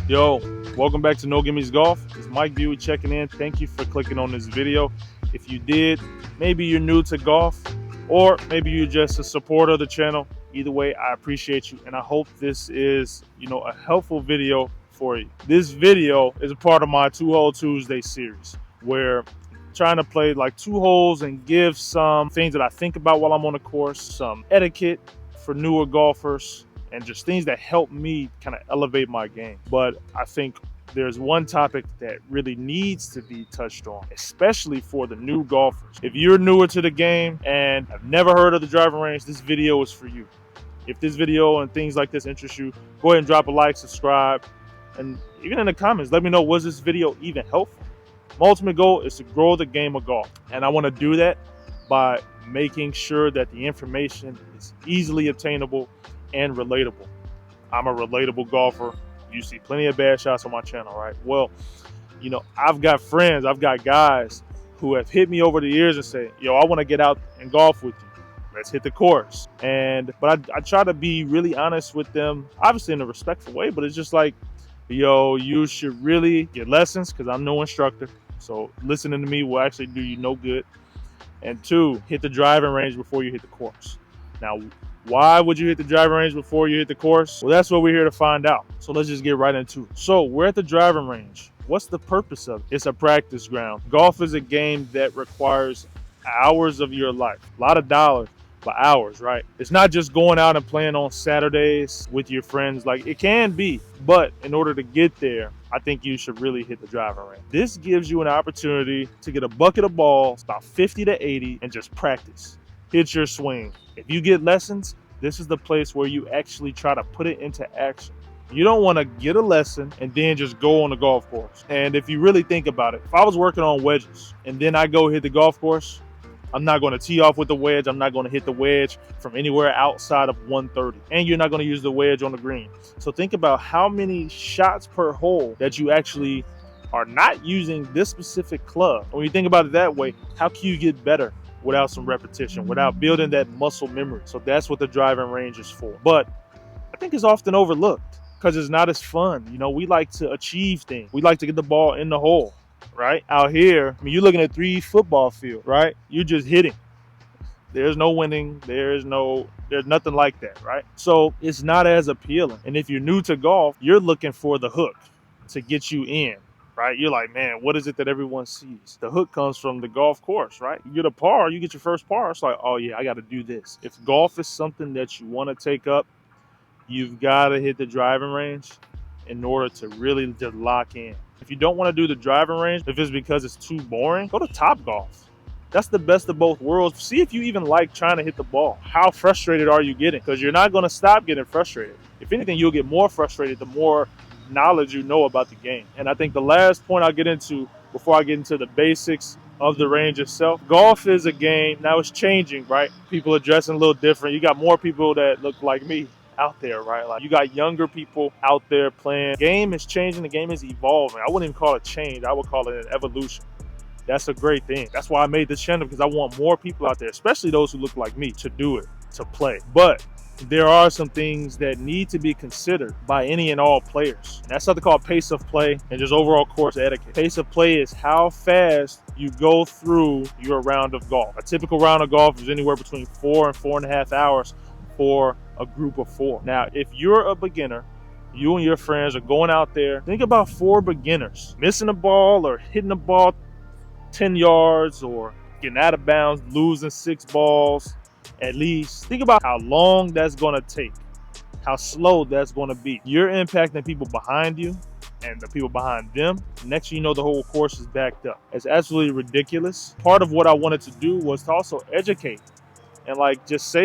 Yo, welcome back to No Gimmes Golf. It's Mike Buey checking in. Thank you for clicking on this video. If you did, maybe you're new to golf, or maybe you're just a supporter of the channel. Either way, I appreciate you, and I hope this is, a helpful video for you. This video is a part of my 2-Hole Tuesday series, where I'm trying to play like 2 holes and give some things that I think about while I'm on the course, some etiquette for newer golfers, and just things that help me kind of elevate my game. But I think there's one topic that really needs to be touched on, especially for the new golfers. If you're newer to the game and have never heard of the driving range, this video is for you. If this video and things like this interest you, go ahead and drop a like, subscribe, and even in the comments, let me know, was this video even helpful? My ultimate goal is to grow the game of golf, and I want to do that by making sure that the information is easily obtainable and relatable. I'm a relatable golfer. You see plenty of bad shots on my channel, right? Well, I've got friends, I've got guys who have hit me over the years and say, yo, I want to get out and golf with you. Let's hit the course. But I try to be really honest with them, obviously in a respectful way, but it's just like, yo, you should really get lessons because I'm no instructor. So listening to me will actually do you no good. And 2, hit the driving range before you hit the course. Now, why would you hit the driving range before you hit the course? Well, that's what we're here to find out. So let's just get right into it. So we're at the driving range. What's the purpose of it? It's a practice ground. Golf is a game that requires hours of your life. A lot of dollars, but hours, right? It's not just going out and playing on Saturdays with your friends. Like, it can be, but in order to get there, I think you should really hit the driving range. This gives you an opportunity to get a bucket of balls, about 50 to 80, and just practice. Hit your swing. If you get lessons, this is the place where you actually try to put it into action. You don't want to get a lesson and then just go on the golf course. And if you really think about it, if I was working on wedges and then I go hit the golf course, I'm not going to tee off with the wedge. I'm not going to hit the wedge from anywhere outside of 130. And you're not going to use the wedge on the green. So think about how many shots per hole that you actually are not using this specific club. When you think about it that way, how can you get better without some repetition, without building that muscle memory? So that's what the driving range is for. But I think it's often overlooked because it's not as fun. We like to achieve things. We like to get the ball in the hole, right? Out here, you're looking at 3 football fields, right? You're just hitting. There's no winning. There's nothing like that, right? So it's not as appealing. And if you're new to golf, you're looking for the hook to get you in. Right? You're like, man, what is it that everyone sees? The hook comes from the golf course, right? You get a par, you get your first par. It's like, oh yeah, I got to do this. If golf is something that you want to take up, you've got to hit the driving range in order to really just lock in. If you don't want to do the driving range, if it's because it's too boring, go to Top Golf. That's the best of both worlds. See if you even like trying to hit the ball. How frustrated are you getting? Because you're not going to stop getting frustrated. If anything, you'll get more frustrated the more knowledge you know about the game. And I think the last point I'll get into before I get into the basics of the range itself, golf is a game. Now it's changing, right? People are dressing a little different. You got more people that look like me out there, right? Like, you got younger people out there playing. The game is changing. The game is evolving. I wouldn't even call it change. I would call it an evolution. That's a great thing. That's why I made this channel, because I want more people out there, especially those who look like me, to do it, to play. But there are some things that need to be considered by any and all players. And that's something called pace of play and just overall course etiquette. Pace of play is how fast you go through your round of golf. A typical round of golf is anywhere between 4 and 4.5 hours for a group of 4. Now, if you're a beginner, you and your friends are going out there, think about 4 beginners missing a ball or hitting a ball 10 yards or getting out of bounds, losing 6 balls. At least think about how long that's going to take, how slow that's going to be. You're impacting people behind you and the people behind them. Next thing you know, the whole course is backed up. It's absolutely ridiculous. Part of what I wanted to do was to also educate and just say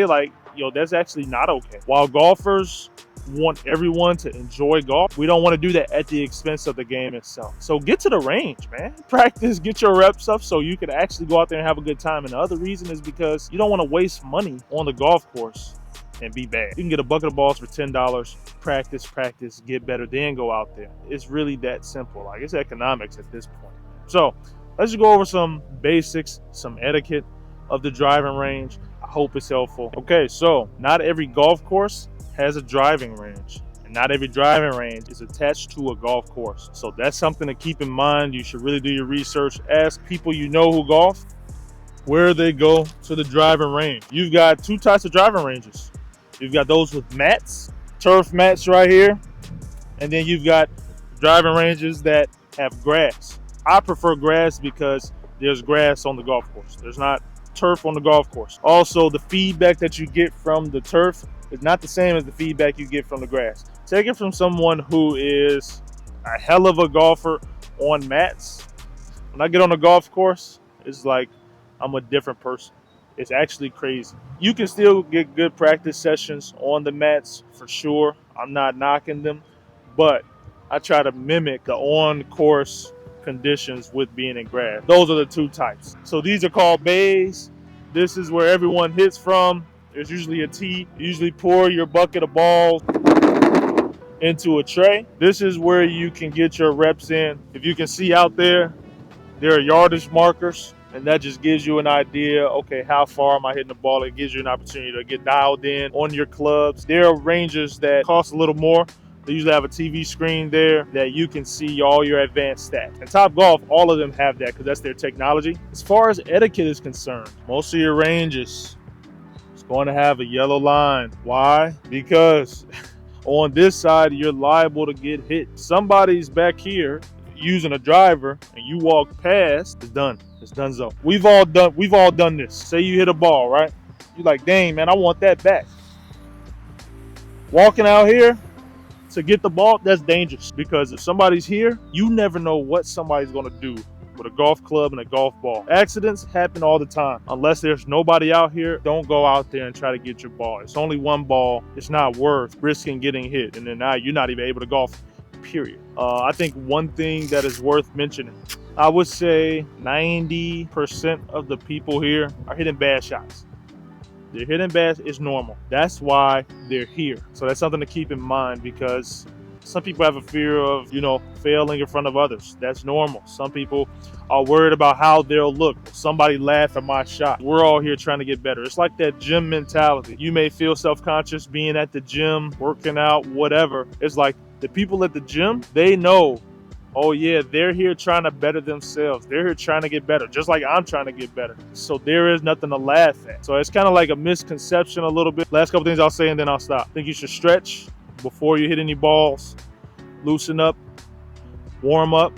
yo, that's actually not okay. While golfers want everyone to enjoy golf, we don't want to do that at the expense of the game itself. So get to the range, man. Practice, get your reps up so you can actually go out there and have a good time. And the other reason is because you don't want to waste money on the golf course and be bad. You can get a bucket of balls for $10, practice, get better, then go out there. It's really that simple. It's economics at this point. So let's just go over some basics, some etiquette of the driving range. I hope it's helpful. Okay, so not every golf course has a driving range. And And not every driving range is attached to a golf course. So that's something to keep in mind. You should really do your research. Ask people you know who golf where they go to the driving range. You've got two types of driving ranges. You've got those with mats, turf mats right here, and then you've got driving ranges that have grass. I prefer grass because there's grass on the golf course. There's not turf on the golf course. Also, the feedback that you get from the turf is not the same as the feedback you get from the grass. Take it from someone who is a hell of a golfer on mats. When I get on a golf course, it's like I'm a different person. It's actually crazy. You can still get good practice sessions on the mats for sure. I'm not knocking them, but I try to mimic the on-course conditions with being in grass. Those are the two types. So these are called bays. This is where everyone hits from. There's usually a tee. You usually pour your bucket of balls into a tray. This is where you can get your reps in. If you can see out there, there are yardage markers, and that just gives you an idea, okay, how far am I hitting the ball? It gives you an opportunity to get dialed in on your clubs. There are ranges that cost a little more. They usually have a TV screen there that you can see all your advanced stats. And Top Golf, all of them have that because that's their technology. As far as etiquette is concerned, most of your ranges is going to have a yellow line. Why? Because on this side, you're liable to get hit. Somebody's back here using a driver and you walk past, it's done. It's donezo. We've all done this. Say you hit a ball, right? You're like, dang, man, I want that back. Walking out here to get the ball, that's dangerous because if somebody's here, you never know what somebody's going to do with a golf club and a golf ball. Accidents happen all the time. Unless there's nobody out here, don't go out there and try to get your ball. It's only one ball. It's not worth risking getting hit. And then now you're not even able to golf, period. I think one thing that is worth mentioning, I would say 90% of the people here are hitting bad shots. They're hitting bad, it's normal. That's why they're here. So that's something to keep in mind because some people have a fear of, failing in front of others. That's normal. Some people are worried about how they'll look. Somebody laugh at my shot. We're all here trying to get better. It's like that gym mentality. You may feel self-conscious being at the gym, working out, whatever. It's like the people at the gym, they know, oh yeah, they're here trying to better themselves. They're here trying to get better, just like I'm trying to get better. So there is nothing to laugh at. So it's kind of like a misconception a little bit. Last couple things I'll say and then I'll stop. I think you should stretch before you hit any balls. Loosen up, warm up.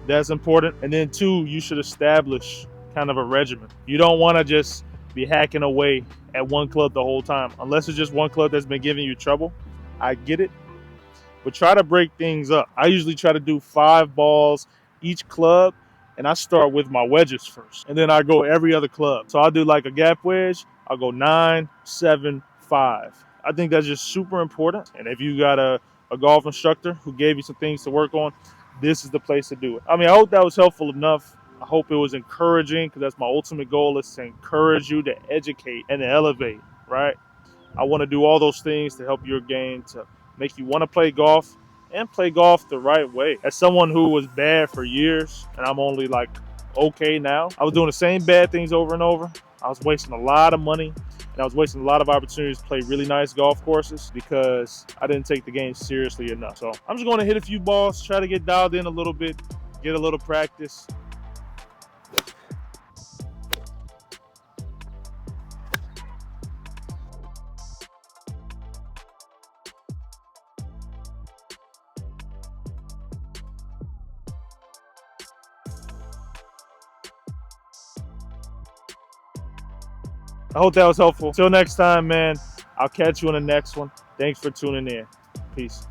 That's important. And then 2, you should establish kind of a regimen. You don't want to just be hacking away at one club the whole time. Unless it's just one club that's been giving you trouble. I get it. But try to break things up. I usually try to do 5 balls each club, and I start with my wedges first. And then I go every other club. So I'll do like a gap wedge. I'll go 9, 7, 5. I think that's just super important. And if you got a golf instructor who gave you some things to work on, this is the place to do it. I mean, I hope that was helpful enough. I hope it was encouraging because that's my ultimate goal, is to encourage you to educate and to elevate, right? I want to do all those things to help your game, to make you want to play golf and play golf the right way. As someone who was bad for years and I'm only like okay now, I was doing the same bad things over and over. I was wasting a lot of money and I was wasting a lot of opportunities to play really nice golf courses because I didn't take the game seriously enough. So I'm just going to hit a few balls, try to get dialed in a little bit, get a little practice. I hope that was helpful. Till next time, man, I'll catch you on the next one. Thanks for tuning in. Peace.